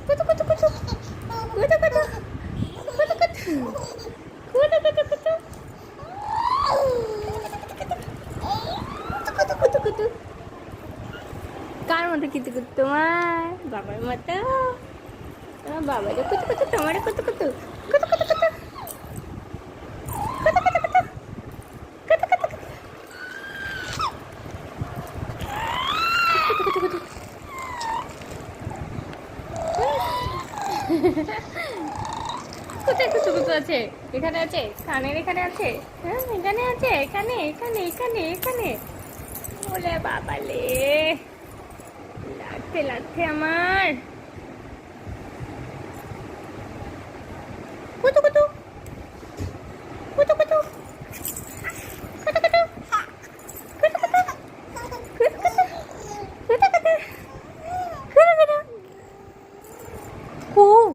কুতু কুতু কুতু কুতু কুতু কুতু কুতু কুতু কুতু কুতু কুতু কুতু। কার মতো কুতু কুতু? তোমার বাবার মতো? তোমার বাবার কুতু কুতু, তোমার কুতু কুতু কুতু কুতু কুতু কুতু কুতু কুতু কুতু কুতু কুতু কুতু কুতু। কোথায় কুতু কুতু আছে? এখানে আছে, কানের এখানে আছে। হ্যাঁ এখানে আছে, এখানে এখানে এখানে এখানে। ওলে বাবা লে, লাগছে লাগছে আমার।